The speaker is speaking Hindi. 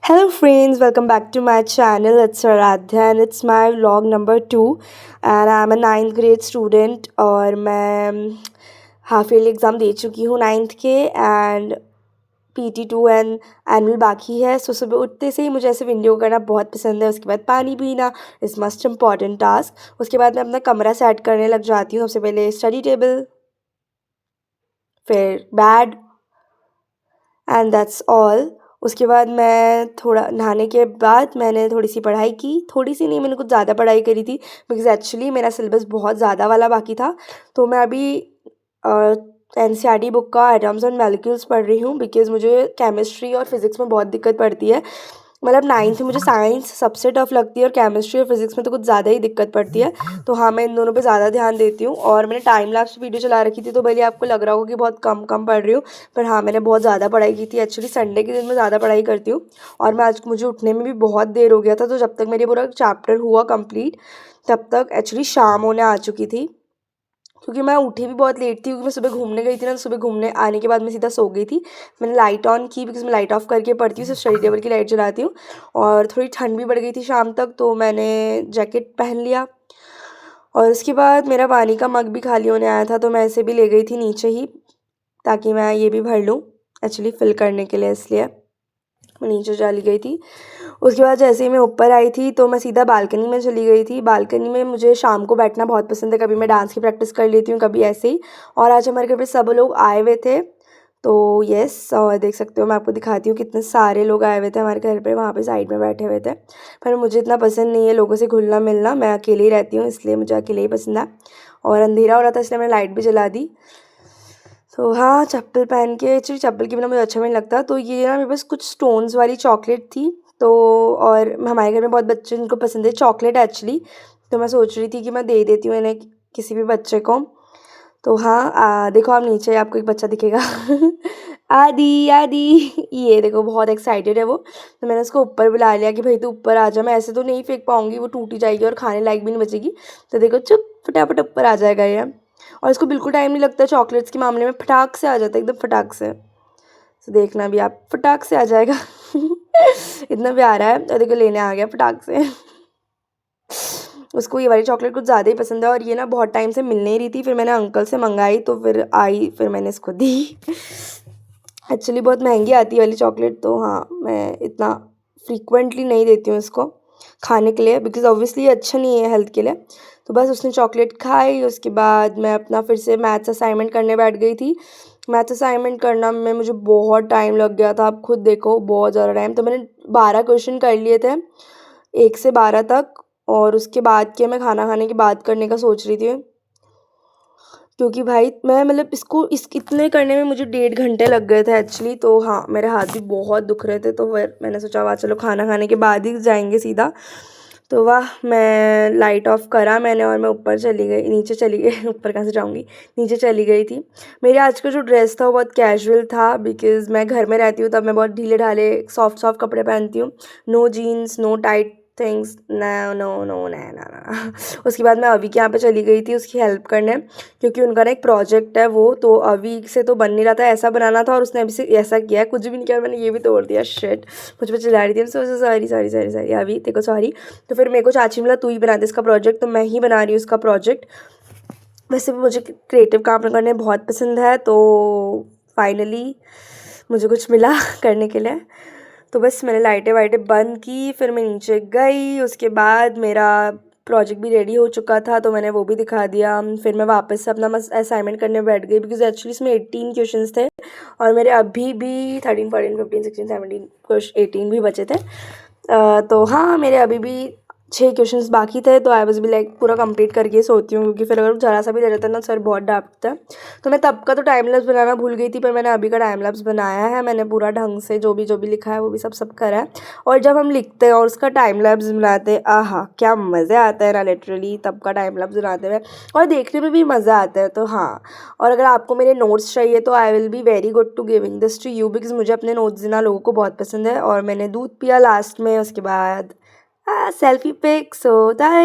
Hello friends, welcome back to my channel. It's Aradhya and it's my vlog number 2 and I'm a ninth grade student और मैं हाफ ईयरली एग्ज़ाम दे चुकी हूँ नाइन्थ के एंड PT2 एंड एनुअल बाकी है। सो सुबह उठते से ही मुझे ऐसे वीडियो करना बहुत पसंद है। उसके बाद पानी पीना इज़ मस्ट इम्पॉर्टेंट टास्क। उसके बाद मैं अपना कमरा सेट करने लग जाती हूँ। सबसे पहले स्टडी टेबल, फिर बेड एंड दैट्स ऑल। उसके बाद मैं थोड़ा नहाने के बाद मैंने थोड़ी सी पढ़ाई की, थोड़ी सी नहीं, मैंने कुछ ज़्यादा पढ़ाई करी थी बिकॉज़ एक्चुअली मेरा सिलेबस बहुत ज़्यादा वाला बाकी था। तो मैं अभी NCERT बुक का एटम्स एंड मॉलिक्यूल्स पढ़ रही हूँ बिकॉज़ मुझे केमिस्ट्री और फिज़िक्स में बहुत दिक्कत पड़ती है। मतलब नाइन्थ में मुझे साइंस सबसे टफ लगती है और केमिस्ट्री और फिज़िक्स में तो कुछ ज़्यादा ही दिक्कत पड़ती है। तो हाँ, मैं इन दोनों पे ज़्यादा ध्यान देती हूँ और मैंने टाइम लैप्स वीडियो चला रखी थी, तो भले आपको लग रहा होगा कि बहुत कम कम पढ़ रही हूँ, पर हाँ, मैंने बहुत ज़्यादा पढ़ाई की थी। एक्चुअली संडे के दिन मैं ज़्यादा पढ़ाई करती हूँ और मैं आज मुझे उठने में भी बहुत देर हो गया था। तो जब तक मेरे पूरा चैप्टर हुआ कंप्लीट तब तक एक्चुअली शाम होने आ चुकी थी, क्योंकि मैं उठी भी बहुत लेट थी क्योंकि मैं सुबह घूमने गई थी ना। सुबह घूमने आने के बाद मैं सीधा सो गई थी। मैंने लाइट ऑन की बिकॉज़ मैं लाइट ऑफ करके पढ़ती हूँ, सिर्फ स्टडी टेबल की लाइट जलाती हूँ। और थोड़ी ठंड भी बढ़ गई थी शाम तक, तो मैंने जैकेट पहन लिया। और उसके बाद मेरा पानी का मग भी खाली होने आया था, तो मैं इसे भी ले गई थी नीचे ही ताकि मैं ये भी भर लूँ, एक्चुअली फ़िल करने के लिए, इसलिए मैं नीचे चली गई थी। उसके बाद जैसे ही मैं ऊपर आई थी तो मैं सीधा बालकनी में चली गई थी। बालकनी में मुझे शाम को बैठना बहुत पसंद है। कभी मैं डांस की प्रैक्टिस कर लेती हूँ, कभी ऐसे ही। और आज हमारे घर पे सब लोग आए हुए थे, तो यस, और देख सकते हो, मैं आपको दिखाती हूँ कितने सारे लोग आए हुए थे हमारे घर पे। वहाँ पे साइड में बैठे हुए थे, पर मुझे इतना पसंद नहीं है लोगों से घुलना मिलना। मैं अकेले ही रहती हूँ, इसलिए मुझे अकेले ही पसंद है। और अंधेरा हो रहा था इसलिए मैंने लाइट भी जला दी। तो हाँ, चप्पल पहन के, एक्चुअली चप्पल के बिना मुझे अच्छा भी नहीं लगता। तो ये ना मेरे पास कुछ स्टोन्स वाली चॉकलेट थी, तो और हमारे घर में बहुत बच्चे जिनको पसंद है चॉकलेट एक्चुअली, तो मैं सोच रही थी कि मैं दे देती हूँ इन्हें, किसी भी बच्चे को। तो हाँ, देखो आप नीचे, आपको एक बच्चा दिखेगा आदि आदि, ये देखो बहुत एक्साइटेड है वो। तो मैंने उसको ऊपर बुला लिया कि भाई तू ऊपर आ जा। मैं ऐसे तो नहीं फेंक पाऊंगी, वो टूटी जाएगी और खाने लायक भी नहीं बचेगी। तो देखो चुप फटाफट ऊपर आ जाएगा ये। और इसको बिल्कुल टाइम नहीं लगता चॉकलेट्स के मामले में, फटाक से आ जाता है, एकदम फटाक से। तो देखना भी आप, फटाक से आ जाएगा इतना प्यारा है। और देखो लेने आ गया फटाक से उसको ये वाली चॉकलेट कुछ ज़्यादा ही पसंद है और ये ना बहुत टाइम से मिल नहीं रही थी। फिर मैंने अंकल से मंगाई, तो फिर आई, फिर मैंने इसको दी एक्चुअली बहुत महंगी आती है वाली चॉकलेट, तो हाँ, मैं इतना फ्रीक्वेंटली नहीं देती हूँ इसको खाने के लिए बिकॉज़ ऑब्वियसली ये अच्छा नहीं है हेल्थ के लिए। तो बस उसने चॉकलेट खाई, उसके बाद मैं अपना फिर से मैथ्स असाइनमेंट करने बैठ गई थी। मैथ्स असाइनमेंट करना में मुझे बहुत टाइम लग गया था, आप खुद देखो, बहुत ज़्यादा टाइम। तो मैंने 12 क्वेश्चन कर लिए थे, 1 से 12 तक। और उसके बाद के मैं खाना खाने के बाद करने का सोच रही थी, क्योंकि भाई मैं मतलब इसको इतने करने में मुझे 1.5 घंटे लग गए थे एक्चुअली। तो हाँ, मेरे हाथ भी बहुत दुख रहे थे, तो फिर मैंने सोचा वाह चलो खाना खाने के बाद ही जाएंगे सीधा। तो वाह, मैं लाइट ऑफ करा मैंने और मैं ऊपर चली गई, नीचे चली गई ऊपर कहाँ से जाऊँगी, नीचे चली गई थी। मेरे आज का जो ड्रेस था वो बहुत कैजुअल था बिकॉज़ मैं घर में रहती हूँ, तब मैं बहुत ढीले ढाले सॉफ्ट सॉफ्ट कपड़े पहनती हूँ। No jeans, no tight things, no no no ना ना ना उसके बाद मैं अभी के यहाँ पे चली गई थी उसकी हेल्प करने, क्योंकि उनका ना एक प्रोजेक्ट है वो, तो अभी से तो बन नहीं रहा था, ऐसा बनाना था और उसने अभी से ऐसा किया है, कुछ भी नहीं किया, मैंने ये भी तोड़ दिया। शिट, मुझ पर चिल्ला रही थी, sorry sorry sorry sorry sorry, अभी देखो सॉरी। तो फिर मेरे को चाची मिला, तू ही बना दे इसका प्रोजेक्ट, तो मैं ही बना रही हूँ उसका प्रोजेक्ट। वैसे भी मुझे क्रिएटिव काम करने बहुत पसंद है, तो फाइनली मुझे कुछ मिला करने के लिए। तो बस मैंने लाइटें वाइटें बंद की, फिर मैं नीचे गई। उसके बाद मेरा प्रोजेक्ट भी रेडी हो चुका था, तो मैंने वो भी दिखा दिया। फिर मैं वापस से अपना असाइनमेंट करने बैठ गई बिकॉज एक्चुअली इसमें 18 क्वेश्चंस थे और मेरे अभी भी 13, 14, 15, 16, 17 18 भी बचे थे। तो हाँ, मेरे अभी भी 6 क्वेश्चंस बाकी थे, तो आई वाज भी लाइक पूरा कंप्लीट करके सोती हूँ, क्योंकि फिर अगर ज़रा सा भी रह जाता है ना, सर बहुत डांटता है। तो मैं तब का तो टाइम लैप्स बनाना भूल गई थी, पर मैंने अभी का टाइम लैप्स बनाया है। मैंने पूरा ढंग से जो भी लिखा है वो भी सब करा है। और जब हम लिखते हैं और उसका टाइम लैप्स बनाते हैं, आहा क्या मज़ा आता है ना, लिटरली तब का टाइम लैप्स बनाते हुए, और देखने में भी मज़ा आता है। तो हाँ, और अगर आपको मेरे नोट्स चाहिए तो I will be very good to giving this to you because मुझे अपने नोट्स देना लोगों को बहुत पसंद है। और मैंने दूध पिया लास्ट में, उसके बाद सेल्फी पिक, सो दैट